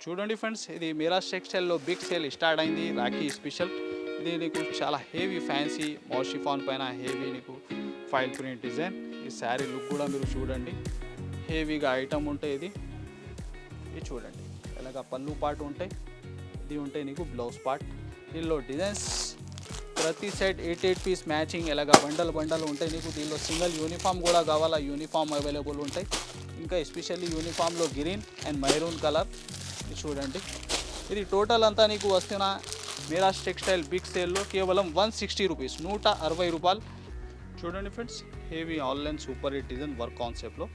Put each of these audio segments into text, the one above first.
చూడండి ఫ్రెండ్స్, ఇది Miraj టెక్స్టైల్లో big sale start అయింది. రాఖీ స్పెషల్. ఇది నీకు చాలా హెవీ ఫ్యాన్సీ మోషిఫాన్ పైన హెవీ నీకు ఫైల్ ప్రింట్ డిజైన్. ఈ శారీ లుక్ కూడా మీరు చూడండి, హెవీగా ఐటమ్ ఉంటాయి. ఇది చూడండి, ఇలాగ పళ్ళు పాటు ఉంటాయి. ఇది ఉంటాయి నీకు బ్లౌజ్ పార్ట్. దీనిలో డిజైన్స్ ప్రతి సైడ్ 8 పీస్ మ్యాచింగ్ ఇలాగ బండలు ఉంటాయి. నీకు దీనిలో సింగిల్ యూనిఫామ్ కూడా కావాలా, యూనిఫామ్ అవైలబుల్ ఉంటాయి. ఇంకా ఎస్పెషల్లీ యూనిఫామ్లో గ్రీన్ అండ్ మెరూన్ కలర్. ఇది చూడండి, ఇది టోటల్ అంతా నీకు వస్తున్న మీరాజ్ టెక్స్టైల్ బిగ్ సేల్లో కేవలం 160 రూపీస్, 160 రూపాయలు. చూడండి friends, heavy online super hit design work కాన్సెప్ట్లో.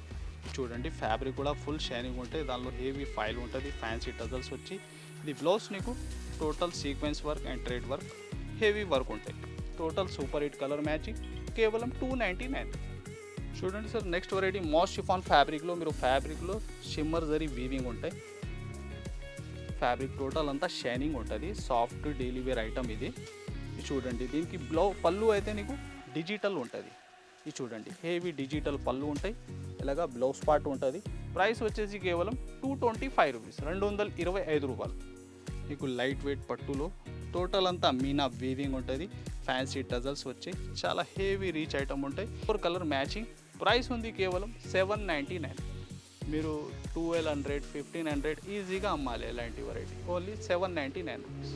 చూడండి, ఫ్యాబ్రిక్ కూడా ఫుల్ షైనింగ్ ఉంటుంది. దానిలో హెవీ ఫైల్ ఉంటుంది, ఫ్యాన్సీ టజల్స్ వచ్చి. ఇది బ్లౌజ్ నీకు total sequence work and thread work, heavy work ఉంటాయి. Total super hit colour matching, కేవలం 299. చూడండి sir, next variety most chiffon ఫ్యాబ్రిక్లో మీరు ఫ్యాబ్రిక్లో షిమ్మర్ జరీ వీవింగ్ ఉంటాయి. ఫ్యాబ్రిక్ టోటల్ అంతా షైనింగ్ ఉంటుంది. సాఫ్ట్ డైలీ వేర్ ఐటమ్ ఇది. చూడండి, దీనికి పళ్ళు అయితే నీకు డిజిటల్ ఉంటుంది. ఇది చూడండి, హెవీ డిజిటల్ పళ్ళు ఉంటాయి. ఇలాగా బ్లౌజ్ పార్ట్ ఉంటుంది. ప్రైస్ వచ్చేసి కేవలం 225 రూపీస్, 225 రూపాయలు. మీకు లైట్ వెయిట్ పట్టులో టోటల్ అంతా మీనా వీవింగ్ ఉంటుంది. ఫ్యాన్సీ టజల్స్ వచ్చి చాలా హెవీ రీచ్ ఐటమ్ ఉంటాయి. 4 కలర్ మ్యాచింగ్. ప్రైస్ ఉంది కేవలం 799. మీరు 1200, 1500 ఈజీగా అమ్మాలి. ఎలాంటి variety only 799 rupees.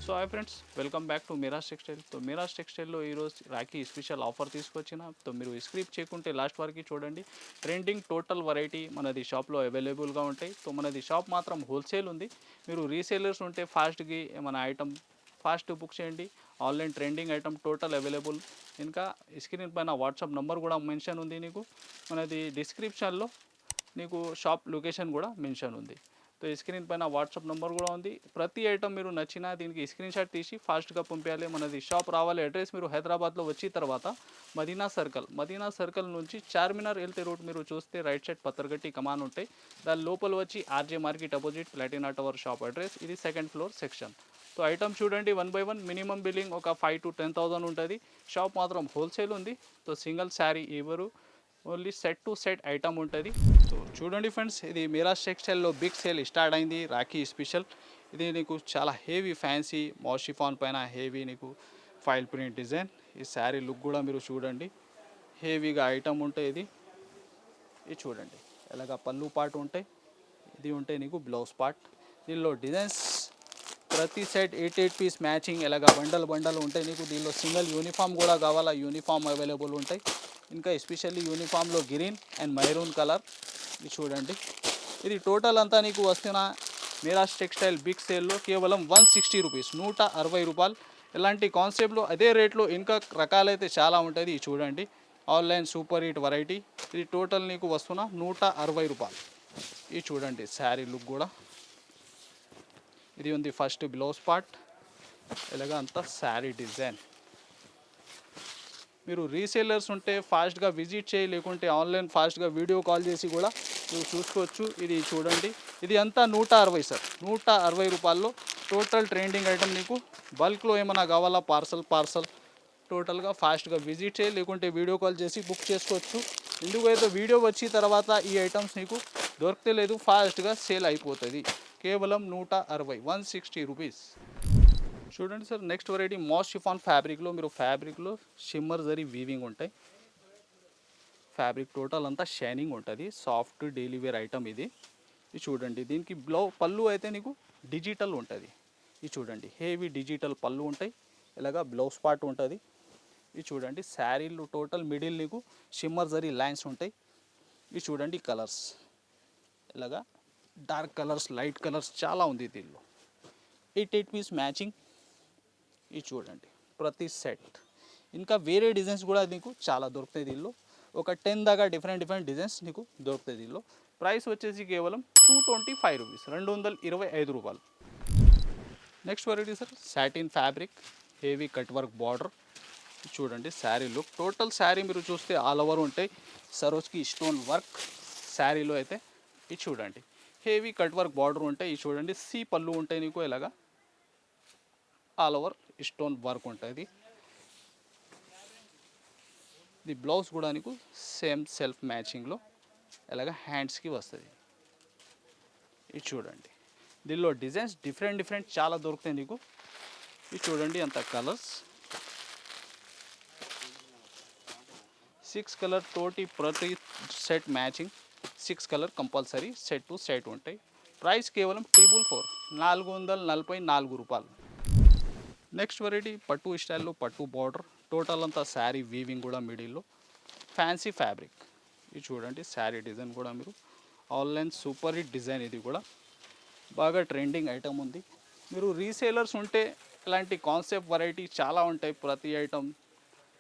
So hi friends, welcome back to Meeraj textile. So Meeraj టెక్స్టైల్లో ఈరోజు రాఖీ స్పెషల్ ఆఫర్ తీసుకొచ్చిన. సో మీరు స్క్రిప్ట్ చేయకుంటే లాస్ట్ వరకు చూడండి. ట్రెండింగ్ టోటల్ వెరైటీ మనది షాప్లో అవైలబుల్గా ఉంటాయి. సో మనది షాప్ మాత్రం హోల్సేల్ ఉంది. మీరు రీసేలర్స్ ఉంటే ఫాస్ట్గా ఏమైనా ఐటమ్ ఫాస్ట్ బుక్ చేయండి. Online trending item total available. ఇంకా స్క్రీన్ పైన వాట్సాప్ నెంబర్ కూడా మెన్షన్ ఉంది. నీకు మనది డిస్క్రిప్షన్లో నీకు షాప్ లొకేషన్ కూడా మెన్షన్ ఉంది. సో స్క్రీన్ పైన వాట్సాప్ నెంబర్ కూడా ఉంది. ప్రతి ఐటమ్ మీరు నచ్చినా దీనికి స్క్రీన్ షాట్ తీసి ఫాస్ట్గా పంపించాలి. మనది షాప్ రావాలి. అడ్రస్ మీరు హైదరాబాద్లో వచ్చిన తర్వాత మదీనా సర్కిల్ నుంచి చార్మినార్ వెళ్తే రూట్ మీరు చూస్తే రైట్ సైడ్ పత్తర్గట్టి కమాన్ ఉంటాయి. దాని లోపల వచ్చి RJ market opposite Platina tower shop address. ఇది second floor section. So item చూడండి, 1 by 1 మినిమం బిల్లింగ్ ఒక 5 to 10,000 ఉంటుంది. షాప్ మాత్రం హోల్సేల్ ఉంది. సో సింగిల్ శారీ ఇవ్వరు, only set to set item ఉంటుంది. సో చూడండి ఫ్రెండ్స్, ఇది మీరాజ్ టెక్స్టైల్లో బిగ్ సేల్ స్టార్ట్ అయింది. రాఖీ స్పెషల్. ఇది నీకు చాలా హెవీ ఫ్యాన్సీ మోషిఫాన్ పైన హెవీ నీకు ఫైల్ ప్రింట్ డిజైన్. ఈ శారీ లుక్ కూడా మీరు చూడండి, హెవీగా ఐటమ్ ఉంటాయి. ఇది చూడండి, ఇలాగ పళ్ళు పాటు ఉంటాయి. ఇది ఉంటాయి నీకు బ్లౌజ్ పార్ట్. దీనిలో డిజైన్స్ ప్రతి సైడ్ 8 పీస్ మ్యాచింగ్ ఇలాగ బండలు ఉంటాయి. నీకు దీనిలో సింగిల్ యూనిఫామ్ కూడా కావాలా, యూనిఫామ్ అవైలబుల్ ఉంటాయి. ఇంకా ఎస్పెషల్లీ యూనిఫామ్లో గ్రీన్ అండ్ మెరూన్ కలర్. ఇది చూడండి, ఇది టోటల్ అంతా నీకు వస్తున్న మీరాజ్ టెక్స్టైల్ బిగ్ సేల్లో కేవలం 160 రూపీస్, 160 రూపాయలు. ఇలాంటి కాన్సెప్ట్లో అదే రేట్లో ఇంకా రకాలైతే చాలా ఉంటుంది. ఇది చూడండి, ఆన్లైన్ సూపర్ హిట్ వెరైటీ. ఇది టోటల్ నీకు వస్తున్న 160 రూపాయలు. ఇది చూడండి, శారీ లుక్ కూడా ఇది ఉంది. ఫస్ట్ బ్లౌజ్ పార్ట్, ఇలాగ అంతా శారీ డిజైన్. మీరు రీసేలర్స్ ఉంటే ఫాస్ట్గా విజిట్ చేయి, లేకుంటే ఆన్లైన్ ఫాస్ట్గా వీడియో కాల్ చేసి కూడా మీరు చూసుకోవచ్చు. ఇది చూడండి, ఇది అంతా 160 సార్, 160 రూపాయల్లో టోటల్ ట్రెండింగ్ ఐటమ్. నీకు బల్క్లో ఏమైనా కావాలా పార్సల్ టోటల్గా ఫాస్ట్గా విజిట్ చేయి, లేకుంటే వీడియో కాల్ చేసి బుక్ చేసుకోవచ్చు. ఎందుకైతే వీడియో వచ్చిన తర్వాత ఈ ఐటమ్స్ నీకు దొరికితే లేదు, ఫాస్ట్గా సేల్ అయిపోతుంది. కేవలం 160, 160 రూపీస్. చూడండి sir, next variety most chiffon ఫ్యాబ్రిక్లో మీరు ఫ్యాబ్రిక్లో షిమ్మర్ జరీ వీవింగ్ ఉంటాయి. ఫ్యాబ్రిక్ టోటల్ అంతా షైనింగ్ ఉంటుంది. సాఫ్ట్ డైలీ వేర్ ఐటమ్ ఇది. చూడండి, దీనికి పళ్ళు అయితే నీకు డిజిటల్ ఉంటుంది. ఇది చూడండి, హెవీ డిజిటల్ పళ్ళు ఉంటాయి. ఇలాగా బ్లౌజ్ పార్ట్ ఉంటుంది. ఇది చూడండి, శారీలు టోటల్ మిడిల్ నీకు షిమ్మర్ జరీ లైన్స్ ఉంటాయి. ఇది చూడండి, కలర్స్ ఇలాగా డార్క్ కలర్స్, లైట్ కలర్స్ చాలా ఉంది దీనిలో. 8 పీస్ మ్యాచింగ్. ఇది చూడండి, ప్రతి సెట్ ఇంకా వేరే డిజైన్స్ కూడా నీకు చాలా దొరుకుతాయి దీనిలో. ఒక 10 దాకా డిఫరెంట్ డిజైన్స్ నీకు దొరుకుతాయి దీనిలో. ప్రైస్ వచ్చేసి కేవలం 225 రూపీస్, 225 రూపాయలు. Next variety sir, satin fabric, heavy cut work border. చూడండి, శారీ లుక్ టోటల్ శారీ మీరు చూస్తే ఆల్ ఓవర్ ఉంటాయి. సరోజ్కి స్టోన్ వర్క్ శారీలో అయితే. ఇది చూడండి, హెవీ కట్ వర్క్ బార్డర్ ఉంటాయి. ఇది చూడండి, సి పళ్ళు ఉంటాయి నీకు. ఇలాగా ఆల్ ఓవర్ స్టోన్ వర్క్ ఉంటుంది. ఇది బ్లౌజ్ కూడా నీకు సేమ్ సెల్ఫ్ మ్యాచింగ్లో ఎలాగ హ్యాండ్స్కి వస్తుంది. ఇది చూడండి, దీనిలో డిజైన్స్ డిఫరెంట్ చాలా దొరుకుతాయి నీకు. ఇది చూడండి అంత కలర్స్ 6 కలర్ తోటి ప్రతి set matching 6 colour compulsory set to set ఉంటాయి. ప్రైస్ కేవలం 444 రూపాయలు. నెక్స్ట్ వెరైటీ పట్టు స్టైల్లో పట్టు బార్డర్, టోటల్ అంతా శారీ వీవింగ్ కూడా మిడిల్లో ఫ్యాన్సీ ఫ్యాబ్రిక్. ఇది చూడండి శారీ డిజైన్ కూడా మీరు ఆన్లైన్ సూపర్ హిట్ డిజైన్. ఇది కూడా బాగా ట్రెండింగ్ ఐటమ్ ఉంది. మీరు రీసేలర్స్ ఉంటే ఇలాంటి కాన్సెప్ట్ వెరైటీ చాలా ఉంటాయి ప్రతి ఐటమ్.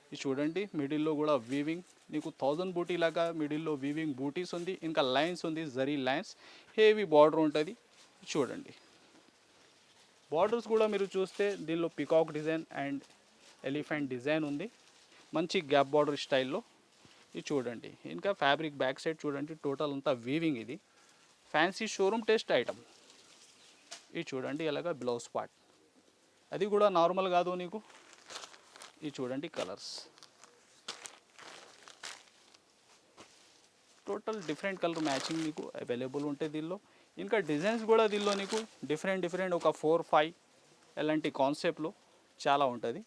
ఇది చూడండి మిడిల్లో కూడా వీవింగ్ నీకు 1000 బూటీ లాగా మిడిల్లో వీవింగ్ బూటీస్ ఉంది, ఇంకా లైన్స్ ఉంది, జరీ లైన్స్, హెవీ బార్డర్ ఉంటుంది. చూడండి బార్డర్స్ కూడా మీరు చూస్తే దీనిలో peacock design and elephant design ఉంది, మంచి గ్యాప్ బార్డర్ స్టైల్లో. ఇది చూడండి ఇంకా ఫ్యాబ్రిక్ బ్యాక్ సైడ్ చూడండి టోటల్ అంతా వీవింగ్. ఇది ఫ్యాన్సీ షోరూమ్ టెస్ట్ ఐటమ్. ఇది చూడండి ఎలాగా బ్లౌజ్ పార్ట్, అది కూడా నార్మల్ కాదు నీకు. ఇది చూడండి colours total different colour matching మీకు అవైలబుల్ ఉంటాయి దీనిలో. ఇంకా డిజైన్స్ కూడా దీనిలో నీకు డిఫరెంట్ ఒక 4-5 ఎలాంటి కాన్సెప్ట్లో చాలా ఉంటుంది.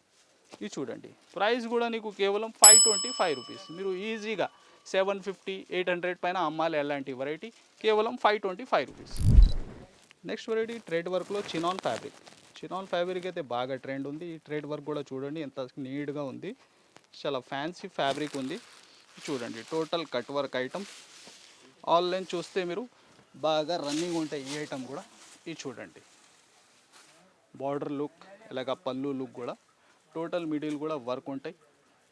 ఇది చూడండి ప్రైస్ కూడా నీకు కేవలం 525 రూపీస్. మీరు ఈజీగా 750-800 పైన అమ్మాలి ఎలాంటి వెరైటీ, కేవలం 525 రూపీస్. నెక్స్ట్ వెరైటీ ట్రేడ్ వర్క్లో చినాన్ ఫ్యాబ్రిక్. చినాన్ ఫ్యాబ్రిక్ అయితే బాగా ట్రెండ్ ఉంది. ఈ ట్రేడ్ వర్క్ కూడా చూడండి ఎంత నీట్గా ఉంది, చాలా ఫ్యాన్సీ ఫ్యాబ్రిక్ ఉంది. చూడండి total cut work item. Online చూస్తే మీరు బాగా రన్నింగ్ ఉంటాయి ఈ ఐటమ్ కూడా. ఇది చూడండి బార్డర్ లుక్, ఇలాగ పళ్ళు లుక్ కూడా టోటల్ మిడిల్ కూడా వర్క్ ఉంటాయి.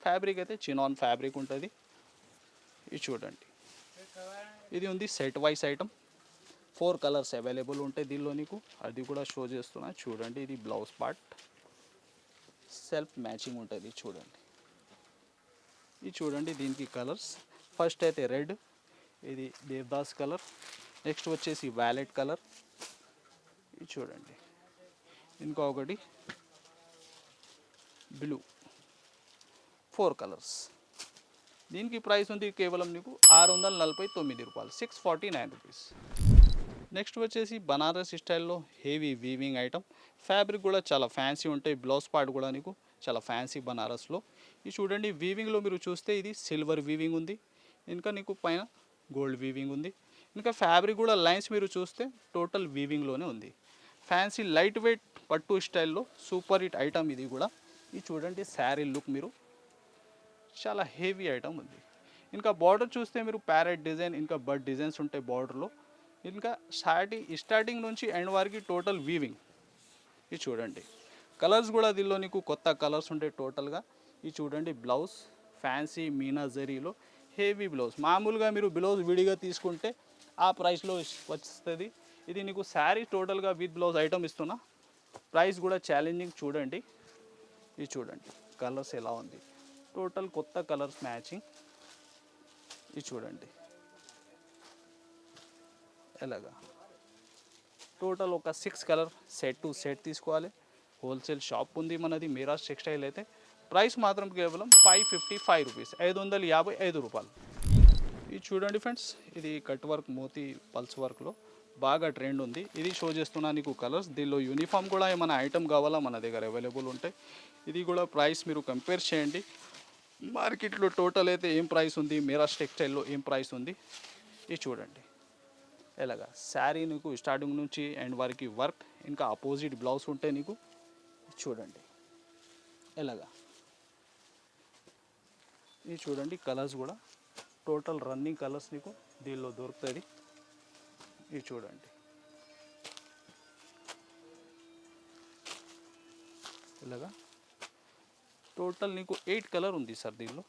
ఫ్యాబ్రిక్ అయితే చినాన్ ఫ్యాబ్రిక్ ఉంటుంది. ఇది చూడండి ఇది ఉంది set wise item. 4 colours available ఉంటాయి దీనిలో నీకు, అది కూడా షో చేస్తున్నా. చూడండి ఇది బ్లౌజ్ పార్ట్ సెల్ఫ్ మ్యాచింగ్ ఉంటుంది. చూడండి ఇది చూడండి దీనికి కలర్స్ ఫస్ట్ అయితే రెడ్, ఇది దేవదాస్ కలర్, నెక్స్ట్ వచ్చేసి వైలెట్ కలర్. ఇది చూడండి ఇంకొకటి బ్లూ. 4 కలర్స్. దీనికి ప్రైస్ ఉంది కేవలం నీకు 649 రూపాయలు, 649 రూపీస్. నెక్స్ట్ వచ్చేసి బనారస్ స్టైల్లో హెవీ వీవింగ్ ఐటమ్. ఫ్యాబ్రిక్ కూడా చాలా ఫ్యాన్సీ ఉంటాయి, బ్లౌజ్ పార్ట్ కూడా నీకు చాలా ఫ్యాన్సీ బనారస్లో. ఇది చూడండి వీవింగ్లో మీరు చూస్తే ఇది సిల్వర్ వీవింగ్ ఉంది, ఇంకా నీకు పైన గోల్డ్ వీవింగ్ ఉంది. ఇంకా ఫ్యాబ్రిక్ కూడా లైన్స్ మీరు చూస్తే టోటల్ వీవింగ్లోనే ఉంది. ఫ్యాన్సీ లైట్ వెయిట్ పట్టు స్టైల్లో సూపర్ హిట్ ఐటమ్ ఇది కూడా. ఇది చూడండి శారీ లుక్ మీరు చాలా హెవీ ఐటమ్ ఉంది. ఇంకా బార్డర్ చూస్తే మీరు ప్యారెట్ డిజైన్ ఇంకా బర్డ్ డిజైన్స్ ఉంటాయి బార్డర్లో. ఇంకా స్టార్టింగ్ నుంచి ఎండ్ వరకు టోటల్ వీవింగ్. ఇది చూడండి కలర్స్ కూడా దీనిలో నీకు కొత్త కలర్స్ ఉంటాయి టోటల్గా. ఇది చూడండి బ్లౌజ్ ఫ్యాన్సీ మీనా జరీలో హెవీ బ్లౌజ్. మామూలుగా మీరు బ్లౌజ్ విడిగా తీసుకుంటే ఆ ప్రైస్లో వస్తుంది. ఇది నీకు శారీ టోటల్గా విత్ బ్లౌజ్ ఐటమ్ ఇస్తున్నా. ప్రైస్ కూడా ఛాలెంజింగ్. చూడండి ఇది చూడండి కలర్స్ ఎలా ఉంది, టోటల్ కొత్త కలర్స్ మ్యాచింగ్. ఇది చూడండి ఎలాగా టోటల్ ఒక 6 కలర్ సెట్ టు సెట్ తీసుకోవాలి. హోల్సేల్ షాప్ ఉంది మనది మీరాజ్ టెక్స్టైల్ అయితే. ప్రైస్ మాత్రం కేవలం 555 రూపీస్, 555 రూపాయలు. ఇది చూడండి ఫ్రెండ్స్, ఇది కట్ వర్క్ మోతీ పల్స్ వర్క్లో బాగా ట్రెండ్ ఉంది. ఇది షో చేస్తున్నా నీకు కలర్స్. దీనిలో యూనిఫామ్ కూడా ఏమైనా ఐటమ్ కావాలా మన దగ్గర అవైలబుల్ ఉంటాయి. ఇది కూడా ప్రైస్ మీరు కంపేర్ చేయండి. మార్కెట్లో టోటల్ అయితే ఏం ప్రైస్ ఉంది, మీరాజ్ టెక్స్టైల్లో ఏం ప్రైస్ ఉంది. ఇది చూడండి ఎలాగా శారీ నీకు స్టార్టింగ్ నుంచి ఎండ్ వరకు వర్క్, ఇంకా అపోజిట్ బ్లౌజ్ ఉంటాయి నీకు. చూడండి ఎలాగా ఇది చూడండి కలర్స్ కూడా టోటల్ రన్నింగ్ కలర్స్ నీకు దీనిలో దొరుకుతుంది. ఇది చూడండి ఇలాగా టోటల్ నీకు 8 కలర్ ఉంది సార్ దీనిలో.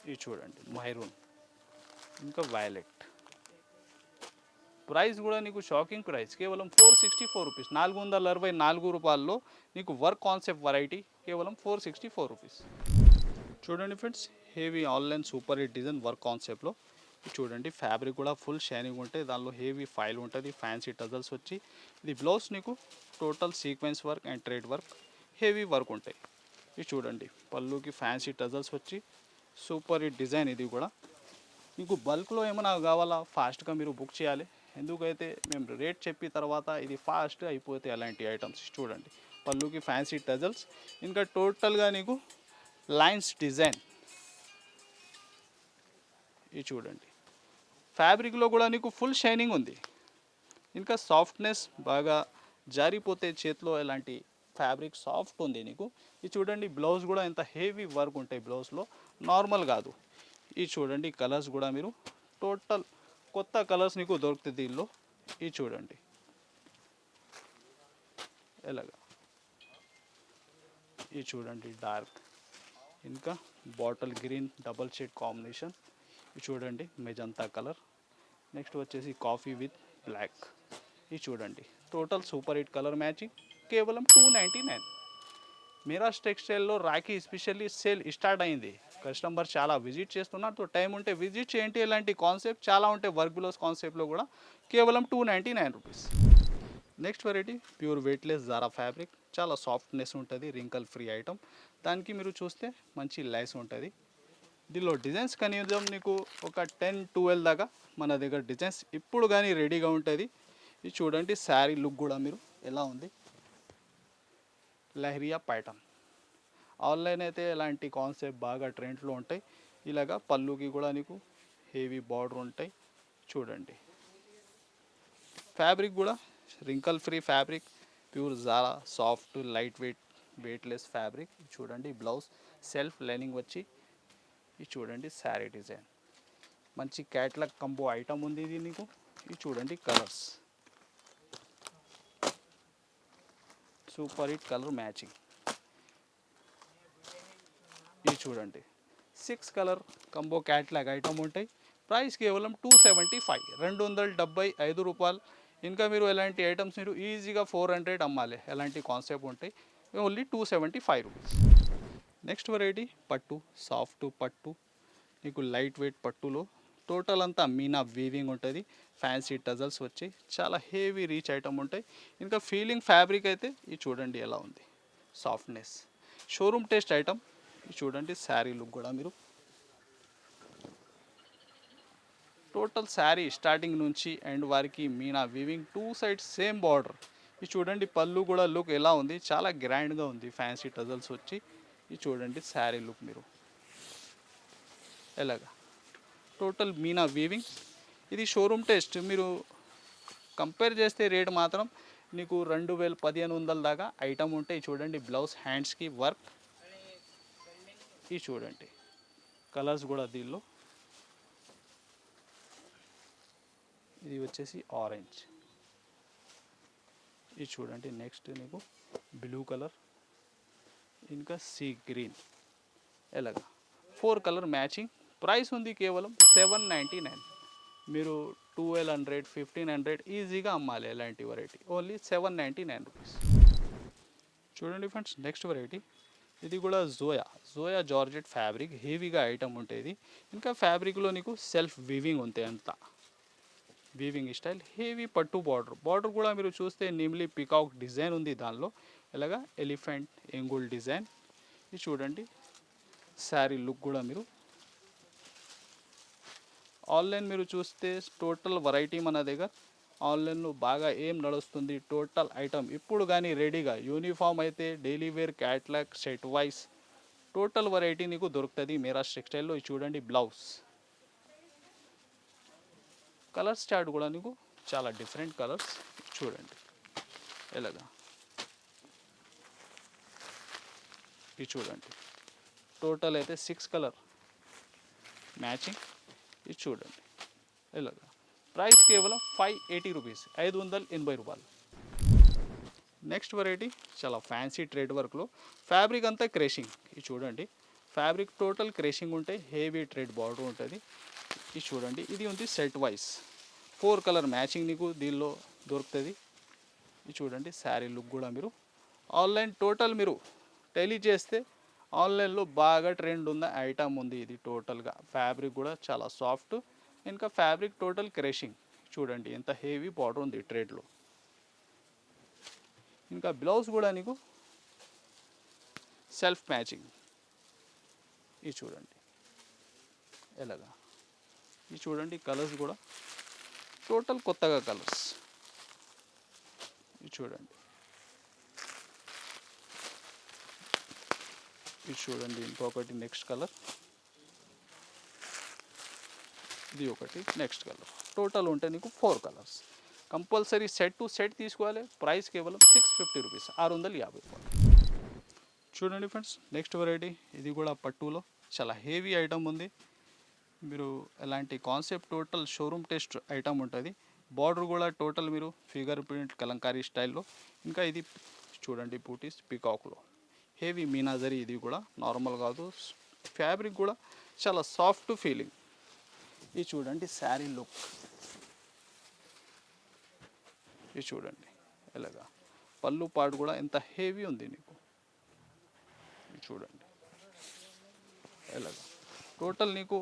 ఇది చూడండి మెరూన్ ఇంకా వైలెట్. ప్రైస్ కూడా నీకు షాకింగ్ ప్రైస్, కేవలం 464 రూపీస్, 464 రూపాయల్లో నీకు వర్క్ కాన్సెప్ట్ వెరైటీ కేవలం 464 రూపీస్. చూడండి friends heavy online super hit design work కాన్సెప్ట్లో. చూడండి ఫ్యాబ్రిక్ కూడా ఫుల్ షైనింగ్ ఉంటుంది, దానిలో హెవీ ఫైల్ ఉంటుంది, ఫ్యాన్సీ టజల్స్ వచ్చి. ఇది బ్లౌజ్ నీకు total sequence work and thread work heavy work ఉంటాయి. ఇది చూడండి పళ్ళుకి ఫ్యాన్సీ టజల్స్ వచ్చి సూపర్ హిట్ డిజైన్ ఇది కూడా. మీకు బల్క్లో ఏమైనా కావాలా ఫాస్ట్గా మీరు బుక్ చేయాలి. ఎందుకైతే మేము రేట్ చెప్పిన తర్వాత ఇది ఫాస్ట్గా అయిపోతాయి అలాంటి ఐటమ్స్. చూడండి పళ్ళుకి ఫ్యాన్సీ టజల్స్, ఇంకా టోటల్గా నీకు లైన్స్ డిజైన్. ఇది చూడండి ఫ్యాబ్రిక్లో కూడా నీకు ఫుల్ షైనింగ్ ఉంది, ఇంకా సాఫ్ట్నెస్ బాగా జారిపోతే చేతిలో. ఎలాంటి ఫ్యాబ్రిక్ సాఫ్ట్ ఉంది నీకు. ఇది చూడండి బ్లౌజ్ కూడా ఎంత హెవీ వర్క్ ఉంటాయి బ్లౌజ్లో, నార్మల్ కాదు. ఇది చూడండి కలర్స్ కూడా మీరు టోటల్ కొత్త కలర్స్ నీకు దొరుకుతుంది దీనిలో. ఇది చూడండి ఎలాగా. ఇది చూడండి డార్క్, ఇంకా bottle green double shade combination. ఇది చూడండి మెజంతా కలర్. నెక్స్ట్ వచ్చేసి కాఫీ విత్ బ్లాక్. ఇది చూడండి total super hit colour matching, కేవలం 299. మీరాజ్ టెక్స్టైల్లో రాఖీ ఎస్పెషల్లీ సేల్ స్టార్ట్ అయింది. కస్టమర్ చాలా విజిట్ చేస్తున్నారు. సో టైం ఉంటే విజిట్ చేయండి. ఇలాంటి కాన్సెప్ట్ చాలా ఉంటాయి వర్క్ బ్లౌజ్ కాన్సెప్ట్లో కూడా, కేవలం 299 rupees. Next variety pure weightless Zara fabric, చాలా సాఫ్ట్నెస్ ఉంటుంది, రింకల్ ఫ్రీ ఐటమ్. దానికి మీరు చూస్తే మంచి లైస్ ఉంటుంది. దీనిలో డిజైన్స్ కనీసం నీకు ఒక 10-12 దాకా మన దగ్గర డిజైన్స్ ఇప్పుడు కానీ రెడీగా ఉంటుంది. ఇది చూడండి శారీ లుక్ కూడా మీరు ఎలా ఉంది, లహరియా ప్యాటర్న్. ఆన్లైన్ అయితే ఇలాంటి కాన్సెప్ట్ బాగా ట్రెండ్లో ఉంటాయి. ఇలాగా పళ్ళుకి కూడా నీకు హెవీ బార్డర్ ఉంటాయి. చూడండి ఫ్యాబ్రిక్ కూడా wrinkle free fabric, pure Zara soft light weightless fabric. చూడండి బ్లౌజ్ సెల్ఫ్ లైనింగ్ వచ్చి. ఇది చూడండి శారీ డిజైన్, మంచి క్యాట్లాగ్ కంబో ఐటమ్ ఉంది ఇది నీకు. ఇది చూడండి colours, super hit colour matching. ఇది చూడండి 6 కలర్ కంబో క్యాట్లాగ్ ఐటమ్ ఉంటాయి. ప్రైస్ కేవలం 275, 275 రూపాయలు. ఇంకా మీరు ఎలాంటి ఐటమ్స్ మీరు ఈజీగా 400 అమ్మాలి, ఎలాంటి కాన్సెప్ట్ ఉంటాయి. Only 275 rupees. నెక్స్ట్ వెరైటీ పట్టు, సాఫ్ట్ పట్టు, నీకు లైట్ వెయిట్ పట్టులో టోటల్ అంతా మీనా వీవింగ్ ఉంటుంది, ఫ్యాన్సీ టజల్స్ వచ్చి చాలా హెవీ రీచ్ ఐటమ్ ఉంటాయి. ఇంకా ఫీలింగ్ ఫ్యాబ్రిక్ అయితే ఇది చూడండి ఎలా ఉంది, సాఫ్ట్నెస్ షోరూమ్ టేస్ట్ ఐటమ్. చూడండి శారీ లుక్ కూడా మీరు టోటల్ శారీ స్టార్టింగ్ నుంచి ఎండ్ వారికి Meena weaving, 2 sides same border. ఇది చూడండి పళ్ళు కూడా లుక్ ఎలా ఉంది, చాలా గ్రాండ్గా ఉంది, ఫ్యాన్సీ టజల్స్ వచ్చి. ఇది చూడండి శారీ లుక్ మీరు ఎలాగా, టోటల్ మీనా వీవింగ్. ఇది షోరూమ్ టేస్ట్. మీరు కంపేర్ చేస్తే రేట్ మాత్రం నీకు 2000-1500 దాకా ఐటమ్ ఉంటాయి. చూడండి బ్లౌజ్ హ్యాండ్స్కి వర్క్. ఇది చూడండి కలర్స్ కూడా దీనిలో. ఇది వచ్చేసి ఆరెంజ్. ఇది చూడండి నెక్స్ట్ నీకు బ్లూ కలర్, ఇంకా సీ గ్రీన్. ఎలాగా 4 కలర్ మ్యాచింగ్. ప్రైస్ ఉంది కేవలం 799. మీరు 1200-1500 ఈజీగా అమ్మాలి ఎలాంటి వెరైటీ. Only 799 rupees. చూడండి ఫ్రెండ్స్ నెక్స్ట్ వెరైటీ, ఇది కూడా జోయా జార్జెట్ ఫ్యాబ్రిక్, హెవీగా ఐటమ్ ఉంటుంది. ఇంకా ఫ్యాబ్రిక్లో నీకు సెల్ఫ్ వీవింగ్ ఉంటాయి, అంతా వీవింగ్ స్టైల్, హెవీ పట్టు బార్డర్ కూడా మీరు చూస్తే నిమ్లీ పికాక్ డిజైన్ ఉంది దానిలో. ఇలాగా ఎలిఫెంట్ ఎంగుల్ డిజైన్. ఇది చూడండి శారీ లుక్ కూడా మీరు. ఆన్లైన్ మీరు చూస్తే టోటల్ వెరైటీ మన దగ్గర. ఆన్లైన్లో బాగా ఏం నడుస్తుంది, టోటల్ ఐటమ్ ఇప్పుడు కానీ రెడీగా యూనిఫామ్ అయితే daily wear catalogue set wise total variety నీకు దొరుకుతుంది మీరాజ్ టెక్స్టైల్లో. ఇది చూడండి బ్లౌజ్ కలర్స్ చార్ట్ కూడా నీకు చాలా డిఫరెంట్ కలర్స్. చూడండి ఎలాగా, ఇది చూడండి టోటల్ అయితే 6 కలర్ మ్యాచింగ్. ఇది చూడండి ఇలాగా. ప్రైస్ కేవలం 580 రూపీస్, 580 రూపాయలు. నెక్స్ట్ వెరైటీ చాలా ఫ్యాన్సీ ట్రేడ్ వర్క్లో ఫ్యాబ్రిక్ అంతా క్రేషింగ్. ఇది చూడండి ఫ్యాబ్రిక్ టోటల్ క్రేషింగ్ ఉంటాయి, హెవీ ట్రేడ్ బార్డర్ ఉంటుంది. ఇది చూడండి ఇది ఉంది సెట్ వైస్, 4 కలర్ మ్యాచింగ్ నీకు దీనిలో దొరుకుతుంది. ఇది చూడండి శారీ లుక్ కూడా మీరు. ఆన్లైన్ టోటల్ మీరు టెలీ చేస్తే ఆన్లైన్లో బాగా ట్రెండ్ ఉన్న ఐటమ్ ఉంది ఇది. టోటల్గా ఫ్యాబ్రిక్ కూడా చాలా సాఫ్ట్, ఇంకా ఫ్యాబ్రిక్ టోటల్ క్రేషింగ్. చూడండి ఎంత హెవీ బార్డర్ ఉంది ట్రేడ్లో. ఇంకా బ్లౌజ్ కూడా నీకు సెల్ఫ్ మ్యాచింగ్. ఇది చూడండి ఇలాగా ఇది చూడండి కలర్స్ కూడా టోటల్ కొత్తగా కలర్స్. ఇది చూడండి, ఇది చూడండి ఇంకొకటి నెక్స్ట్ కలర్, ఇది ఒకటి నెక్స్ట్ కలర్. టోటల్ ఉంటే నీకు 4 colours. Compulsory set to set తీసుకోవాలి. ప్రైస్ కేవలం 650 రూపీస్, 650 రూపాయలు. చూడండి ఫ్రెండ్స్, నెక్స్ట్ వెరైటీ ఇది కూడా పట్టులో చాలా హెవీ ఐటమ్ ఉంది. మీరు ఎలాంటి concept total showroom test item ఉంటుంది. బార్డర్ కూడా టోటల్ మీరు ఫిగర్ ప్రింట్ కలంకారీ స్టైల్లో. ఇంకా ఇది చూడండి బూటీస్ పీకాక్లో హెవీ మీనాజరీ. ఇది కూడా నార్మల్ కాదు, ఫ్యాబ్రిక్ కూడా చాలా సాఫ్ట్ ఫీలింగ్. ఇది చూడండి శారీ లుక్, ఇది చూడండి ఎలాగా పళ్ళు పాటు కూడా ఎంత హెవీ ఉంది నీకు. ఇది చూడండి ఎలాగా టోటల్ నీకు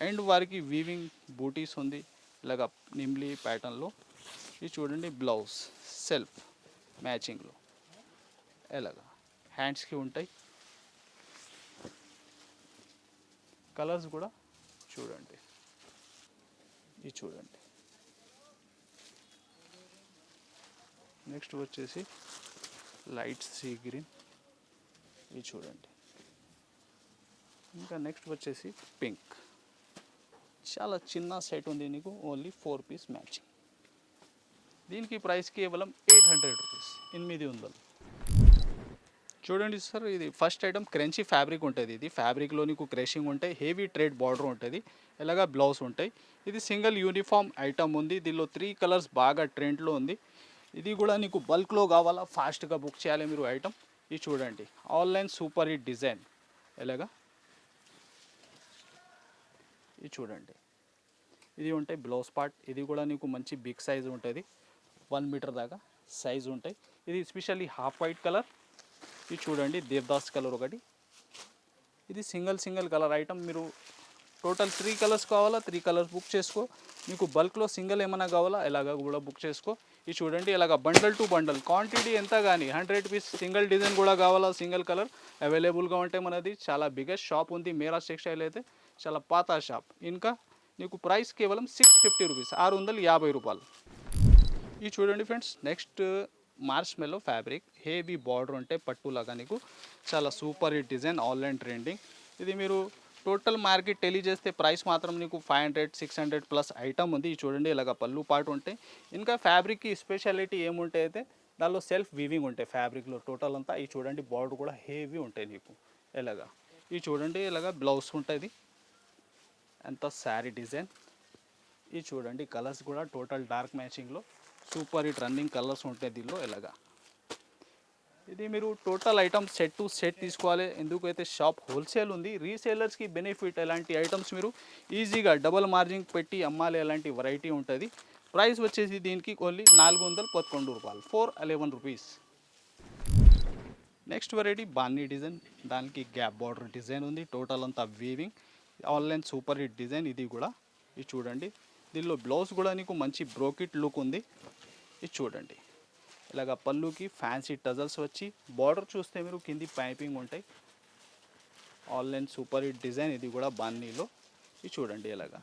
ఎండ్ వారికి వీవింగ్ బూటీస్ ఉంది ఇలాగా నిమ్లీ ప్యాటర్న్లో. ఇది చూడండి బ్లౌజ్ సెల్ఫ్ మ్యాచింగ్లో ఎలాగా హ్యాండ్స్కి ఉంటాయి. కలర్స్ కూడా చూడండి, ఇది చూడండి. నెక్స్ట్ వచ్చేసి లైట్ సీ గ్రీన్, ఇది చూడండి. ఇంకా నెక్స్ట్ వచ్చేసి పింక్. చాలా చిన్న సెట్ ఉంది నీకు, ఓన్లీ 4 పీస్ మ్యాచింగ్. దీనికి ప్రైస్ కేవలం 800 రూపీస్, 800. చూడండి సార్, ఇది ఫస్ట్ ఐటమ్ క్రంచీ ఫ్యాబ్రిక్ ఉంటుంది. ఇది ఫ్యాబ్రిక్లో నీకు క్రషింగ్ ఉంటాయి, హెవీ ట్రేడ్ బార్డర్ ఉంటుంది, ఇలాగా బ్లౌజ్ ఉంటాయి. ఇది సింగిల్ యూనిఫామ్ ఐటమ్ ఉంది. దీనిలో 3 కలర్స్ బాగా ట్రెండ్లో ఉంది. ఇది కూడా నీకు బల్క్లో కావాలా, ఫాస్ట్గా బుక్ చేయాలి మీరు ఐటమ్. ఇది చూడండి ఆన్లైన్ సూపర్ హిట్ డిజైన్ ఎలాగా. ఇది చూడండి, ఇది ఉంటాయి బ్లౌజ్ పార్ట్. ఇది కూడా నీకు మంచి బిగ్ సైజ్ ఉంటుంది, 1 మీటర్ దాకా సైజ్ ఉంటాయి. ఇది స్పెషల్లీ హాఫ్ వైట్ కలర్. ఇది చూడండి దేవదాస్ కలర్ ఒకటి. ఇది సింగిల్ కలర్ ఐటమ్. మీరు టోటల్ 3 కలర్స్ కావాలా, 3 కలర్స్ బుక్ చేసుకో. మీకు బల్క్లో సింగిల్ ఏమైనా కావాలా ఇలాగ కూడా బుక్ చేసుకో. ఇది చూడండి ఇలాగ బండల్ టు బండల్ క్వాంటిటీ ఎంత కానీ 100 పీస్ సింగిల్ డిజైన్ కూడా కావాలా, సింగిల్ కలర్ అవైలబుల్గా ఉంటే మనది చాలా బిగ్గెస్ట్ షాప్ ఉంది మేరాజ్ టెక్స్టైల్ అయితే, చాలా పాత షాప్. ఇంకా నీకు ప్రైస్ కేవలం 650 రూపీస్, 650 రూపాయలు. ఇది చూడండి ఫ్రెండ్స్, నెక్స్ట్ మార్చ్ మెల్లో ఫ్యాబ్రిక్ హెవీ బార్డర్ ఉంటే పట్టులాగా నీకు చాలా super hit design, online trending. ఇది మీరు టోటల్ మార్కెట్ తెలియజేస్తే ప్రైస్ మాత్రం నీకు 500 600 ప్లస్ ఐటమ్ ఉంది. ఇది చూడండి ఇలాగ పళ్ళు పాటు ఉంటాయి. ఇంకా ఫ్యాబ్రిక్కి స్పెషాలిటీ ఏముంటాయి అయితే దానిలో సెల్ఫ్ వీవింగ్ ఉంటాయి ఫ్యాబ్రిక్లో టోటల్ అంతా. ఇది చూడండి బార్డర్ కూడా హెవీ ఉంటాయి నీకు ఇలాగా. ఇది చూడండి ఇలాగ బ్లౌజ్ ఉంటుంది, ఎంత శారీ డిజైన్. ఇది చూడండి కలర్స్ కూడా టోటల్ డార్క్ మ్యాచింగ్లో సూపర్ హిట్ రన్నింగ్ కలర్స్ ఉంటాయి దీనిలో ఇలాగా. ఇది మీరు total item set to set తీసుకోవాలి. ఎందుకైతే షాప్ హోల్సేల్ ఉంది, రీసేలర్స్కి బెనిఫిట్. ఎలాంటి ఐటమ్స్ మీరు ఈజీగా డబల్ మార్జిన్ పెట్టి అమ్మాలి, ఎలాంటి వెరైటీ ఉంటుంది. ప్రైస్ వచ్చేసి దీనికి ఓన్లీ 411 రూపాయలు, 411 రూపీస్. నెక్స్ట్ వెరైటీ బాన్నీ డిజైన్, దానికి గ్యాప్ బార్డర్ డిజైన్ ఉంది, టోటల్ అంతా weaving, online super hit design. ఇది కూడా ఇది చూడండి, దీనిలో బ్లౌజ్ కూడా నీకు మంచి బ్రోకెట్ లుక్ ఉంది. ఇది చూడండి ఇలాగ పళ్ళుకి ఫ్యాన్సీ టజల్స్ వచ్చి బార్డర్ చూస్తే మీరు కింది పైపింగ్ ఉంటాయి, ఆన్లైన్ సూపర్ హిట్ డిజైన్. ఇది కూడా బాన్నీలో. ఇది చూడండి ఇలాగా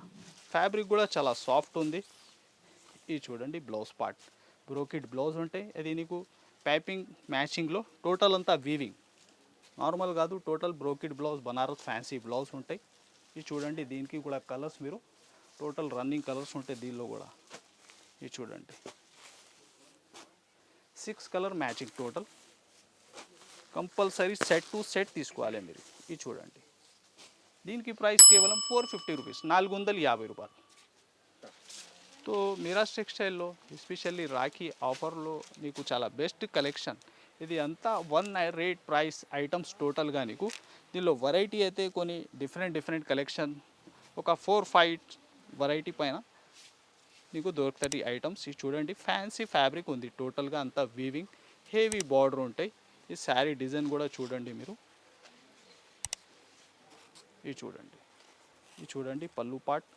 ఫ్యాబ్రిక్ కూడా చాలా సాఫ్ట్ ఉంది. ఇది చూడండి బ్లౌజ్ పార్ట్ బ్రోకెట్ బ్లౌజ్ ఉంటాయి. అది నీకు పైపింగ్ మ్యాచింగ్లో టోటల్ అంతా వీవింగ్, నార్మల్ కాదు, total brocade blouse, Banaras fancy blouse ఉంటాయి. ఇది చూడండి దీనికి కూడా కలర్స్ మీరు టోటల్ రన్నింగ్ కలర్స్ ఉంటాయి దీనిలో కూడా. ఇది చూడండి 6 colour matching total. Compulsory set to set తీసుకోవాలి మీరు. ఇది చూడండి దీనికి ప్రైస్ కేవలం 450 రూపీస్, 450 రూపాయలు. తో మీరాజ్ టెక్స్టైల్లో ఎస్పెషల్లీ రాఖీ ఆఫర్లో నీకు చాలా బెస్ట్ కలెక్షన్. ఇది అంతా 1 రేట్ ప్రైస్ ఐటమ్స్ టోటల్గా నీకు. దీనిలో వెరైటీ అయితే కొన్ని డిఫరెంట్ కలెక్షన్, ఒక 4-5 వెరైటీ పైన నీకు దొరుకుతాయి ఐటమ్స్. ఇది చూడండి ఫ్యాన్సీ ఫ్యాబ్రిక్ ఉంది, టోటల్గా అంతా వీవింగ్, హెవీ బార్డర్ ఉంటాయి. ఈ శారీ డిజైన్ కూడా చూడండి మీరు. ఇది చూడండి, ఇది చూడండి పళ్ళు పార్ట్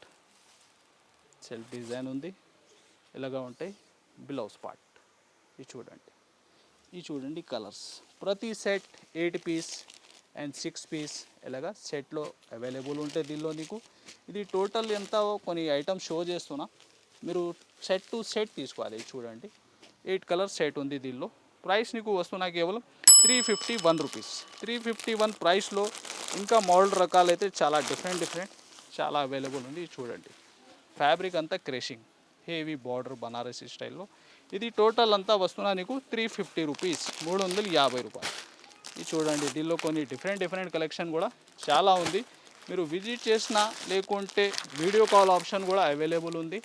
సెల్ఫ్ డిజైన్ ఉంది, ఇలాగా ఉంటాయి బ్లౌజ్ పార్ట్. ఇది చూడండి, ఇది చూడండి కలర్స్. ప్రతి సెట్ 8 పీస్ అండ్ 6 పీస్ ఇలాగా సెట్లో అవైలబుల్ ఉంటాయి దీనిలో నీకు. ఇది టోటల్ ఎంత కొన్ని ఐటమ్స్ షో చేస్తున్నా, మీరు సెట్ టు సెట్ తీసుకోవాలి. చూడండి 8 కలర్ సెట్ ఉంది దీనిలో. ప్రైస్ నీకు వస్తున్నా కేవలం 351 రూపీస్. 351 ప్రైస్లో ఇంకా మోడల్ రకాలు అయితే చాలా డిఫరెంట్ చాలా అవైలబుల్ ఉంది. చూడండి ఫ్యాబ్రిక్ అంతా క్రేషింగ్ హెవీ బార్డర్ బనారసి స్టైల్లో. ఇది టోటల్ అంతా వస్తున్నా నీకు 350 రూపీస్, 350 రూపాయలు. ఇది చూడండి దీనిలో కొన్ని డిఫరెంట్ కలెక్షన్ కూడా చాలా ఉంది. మీరు విజిట్ చేసినా లేకుంటే వీడియో కాల్ ఆప్షన్ కూడా అవైలబుల్ ఉంది.